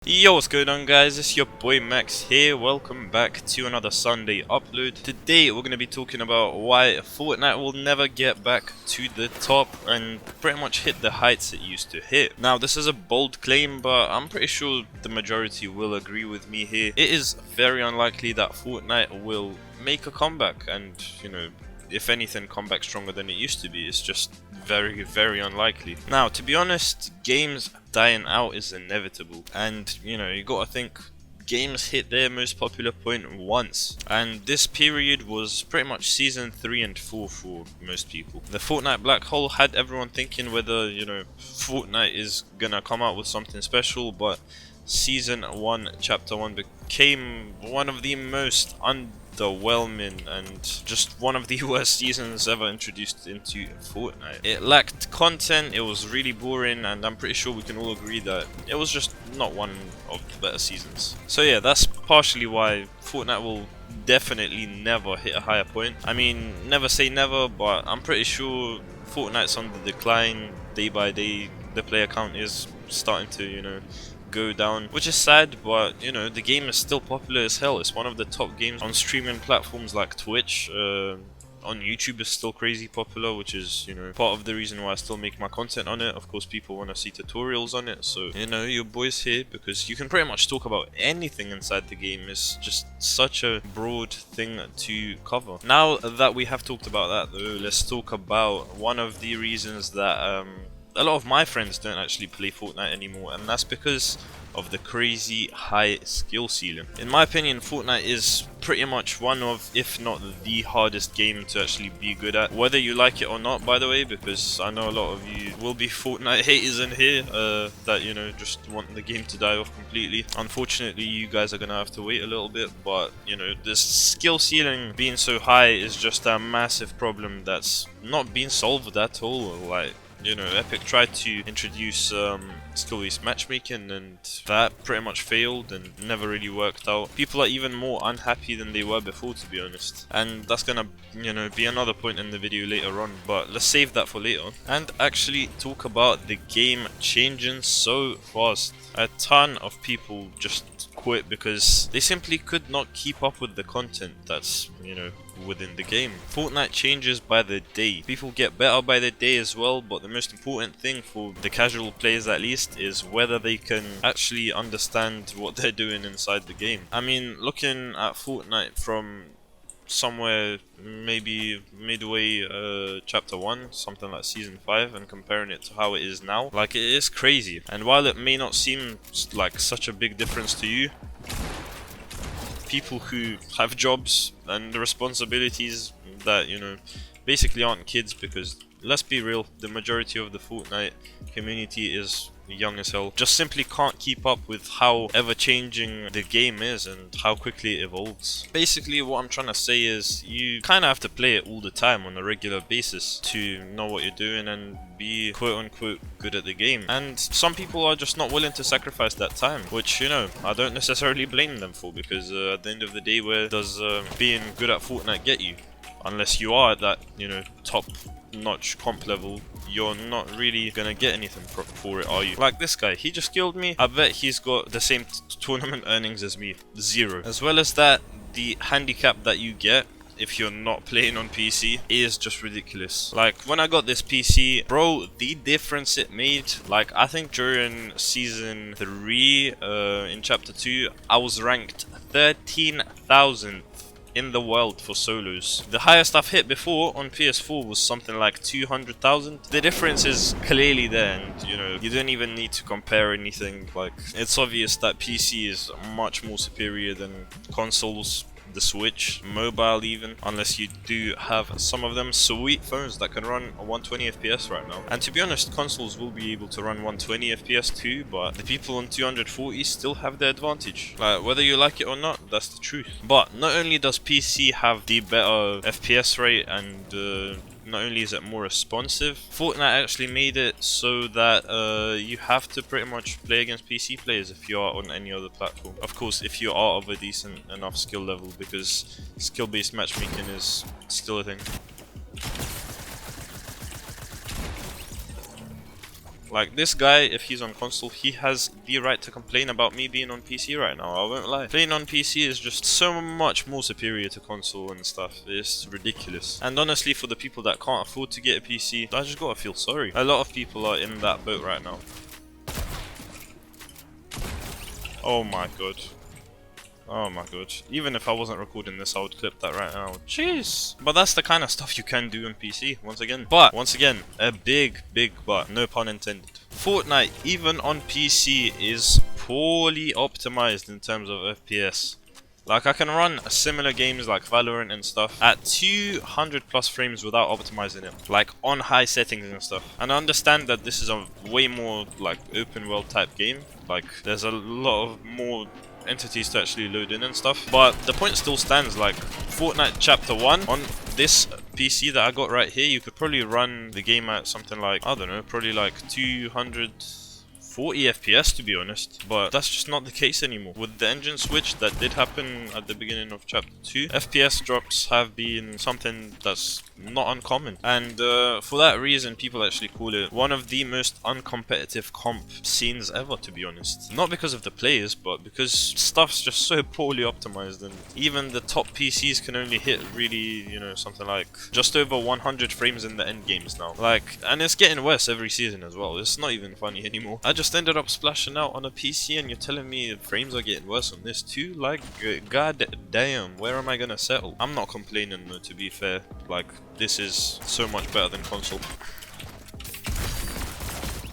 Yo, what's going on guys, it's your boy Max here, welcome back to another Sunday upload. Today we're going to be talking about why Fortnite will never get back to the top and pretty much hit the heights it used to hit. Now this is a bold claim, but I'm pretty sure the majority will agree with me here. It is very unlikely that Fortnite will make a comeback and, if anything, come back stronger than it used to be. It's just very unlikely. Now, to be honest, games dying out is inevitable, and you gotta think games hit their most popular point once, and this period was pretty much season 3 and 4 for most people. The Fortnite black hole had everyone thinking whether Fortnite is gonna come out with something special, but season 1 chapter 1 became one of the most underwhelming and just one of the worst seasons ever introduced into Fortnite. It lacked content, it was really boring, and I'm pretty sure we can all agree that it was just not one of the better seasons. So yeah, that's partially why Fortnite will definitely never hit a higher point. I mean, never say never, but I'm pretty sure Fortnite's on the decline day by day. The player count is starting to, go down, which is sad, but the game is still popular as hell. It's one of the top games on streaming platforms like Twitch. On YouTube it's still crazy popular, which is part of the reason why I still make my content on it. Of course, people want to see tutorials on it, so your boy's here because you can pretty much talk about anything inside the game. It's just such a broad thing to cover. Now that we have talked about that though, let's talk about one of the reasons that a lot of my friends don't actually play Fortnite anymore, and that's because of the crazy high skill ceiling. In my opinion, Fortnite is pretty much one of, if not the hardest game to actually be good at, whether you like it or not, by the way, because I know a lot of you will be Fortnite haters in here that just want the game to die off completely. Unfortunately, you guys are gonna have to wait a little bit, but this skill ceiling being so high is just a massive problem that's not being solved at all. Like, Epic tried to introduce skill-based matchmaking, and that pretty much failed and never really worked out. People are even more unhappy than they were before, to be honest, and that's gonna be another point in the video later on, but let's save that for later and actually talk about the game changing so fast. A ton of people just quit because they simply could not keep up with the content that's within the game. Fortnite changes by the day. People get better by the day as well, but the most important thing for the casual players at least is whether they can actually understand what they're doing inside the game. I mean, looking at Fortnite from somewhere maybe midway chapter 1, something like season 5, and comparing it to how it is now, like, it is crazy. And while it may not seem like such a big difference to you, people who have jobs and responsibilities that basically aren't kids, because let's be real, the majority of the Fortnite community is young as hell, just simply can't keep up with how ever-changing the game is and how quickly it evolves. Basically, what I'm trying to say is you kind of have to play it all the time on a regular basis to know what you're doing and be quote-unquote good at the game. And some people are just not willing to sacrifice that time, which I don't necessarily blame them for, because at the end of the day, where does being good at Fortnite get you? Unless you are at that top-notch comp level, you're not really gonna get anything for it, are you? Like this guy, he just killed me. I bet he's got the same tournament earnings as me, 0. As well as that, the handicap that you get if you're not playing on PC is just ridiculous. Like, when I got this PC, bro, the difference it made, like, I think during season 3 in chapter 2, I was ranked 13,000 in the world for solos. The highest I've hit before on PS4 was something like 200,000. The difference is clearly there, and you don't even need to compare anything. Like, it's obvious that PC is much more superior than consoles, the Switch, mobile even, unless you do have some of them sweet phones that can run 120 FPS right now. And to be honest, consoles will be able to run 120 FPS too, but the people on 240 still have the advantage. Like, whether you like it or not, that's the truth. But not only does PC have the better FPS rate, and not only is it more responsive, Fortnite actually made it so that you have to pretty much play against PC players if you are on any other platform. Of course, if you are of a decent enough skill level, because skill-based matchmaking is still a thing. Like, this guy, if he's on console, he has the right to complain about me being on PC right now. I won't lie. Playing on PC is just so much more superior to console and stuff. It's ridiculous. And honestly, for the people that can't afford to get a PC, I just gotta feel sorry. A lot of people are in that boat right now. Oh my god. Oh my god. Even if I wasn't recording this, I would clip that right now. Jeez. But that's the kind of stuff you can do on PC, once again. But, once again, a big but, no pun intended. Fortnite, even on PC, is poorly optimized in terms of FPS. Like, I can run similar games like Valorant and stuff at 200 plus frames without optimizing it, like on high settings and stuff. And I understand that this is a way more like open world type game, like there's a lot of more entities to actually load in and stuff, but the point still stands. Like, Fortnite Chapter 1 on this PC that I got right here, you could probably run the game at something like, I don't know, probably like 240 FPS to be honest, but that's just not the case anymore. With the engine switch that did happen at the beginning of Chapter 2, FPS drops have been something that's not uncommon, and for that reason people actually call it one of the most uncompetitive comp scenes ever, to be honest. Not because of the players, but because stuff's just so poorly optimized, and even the top PCs can only hit really, you know, something like just over 100 frames in the end games now. Like, and it's getting worse every season as well. It's not even funny anymore. I just ended up splashing out on a PC and you're telling me frames are getting worse on this too? Like, god damn, where am I gonna settle? I'm not complaining though, to be fair. Like, this is so much better than console.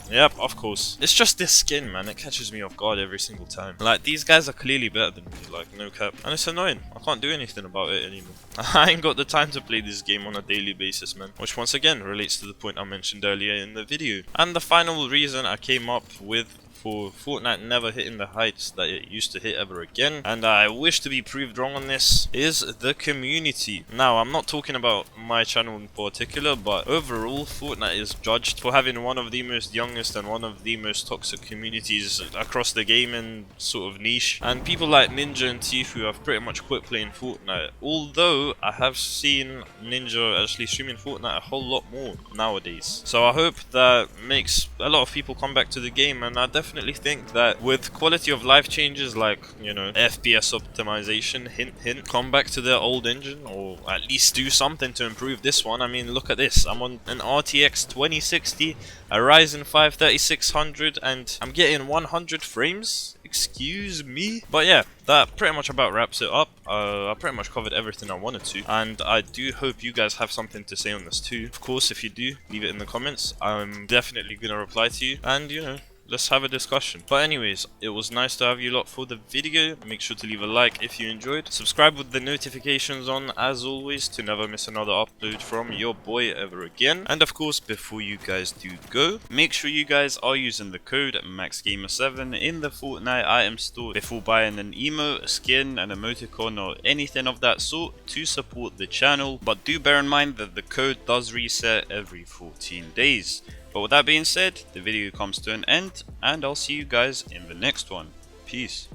Yep, of course. It's just this skin, man. It catches me off guard every single time. Like, these guys are clearly better than me, like, no cap. And it's annoying. I can't do anything about it anymore. I ain't got the time to play this game on a daily basis, man. Which, once again, relates to the point I mentioned earlier in the video. And the final reason I came up with for Fortnite never hitting the heights that it used to hit ever again, and I wish to be proved wrong on this, is the community. Now, I'm not talking about my channel in particular, but overall, Fortnite is judged for having one of the most youngest and one of the most toxic communities across the gaming sort of niche. And people like Ninja and Tifu have pretty much quit playing Fortnite, although I have seen Ninja actually streaming Fortnite a whole lot more nowadays. So I hope that makes a lot of people come back to the game, and I definitely think that with quality of life changes like, you know, FPS optimization, hint, come back to their old engine, or at least do something to improve this one. I mean, look at this. I'm on an RTX 2060, a Ryzen 5 3600, and I'm getting 100 frames. Excuse me. But yeah, that pretty much about wraps it up. I pretty much covered everything I wanted to, and I do hope you guys have something to say on this too. Of course, if you do, leave it in the comments. I'm definitely gonna reply to you, and you know, let's have a discussion. But anyways, it was nice to have you lot for the video. Make sure to leave a like if you enjoyed. Subscribe with the notifications on, as always, to never miss another upload from your boy ever again. And of course, before you guys do go, make sure you guys are using the code MaxGamer7 in the Fortnite item store before buying an emote, a skin, an emoticon, or anything of that sort to support the channel. But do bear in mind that the code does reset every 14 days. But with that being said, the video comes to an end, and I'll see you guys in the next one. Peace.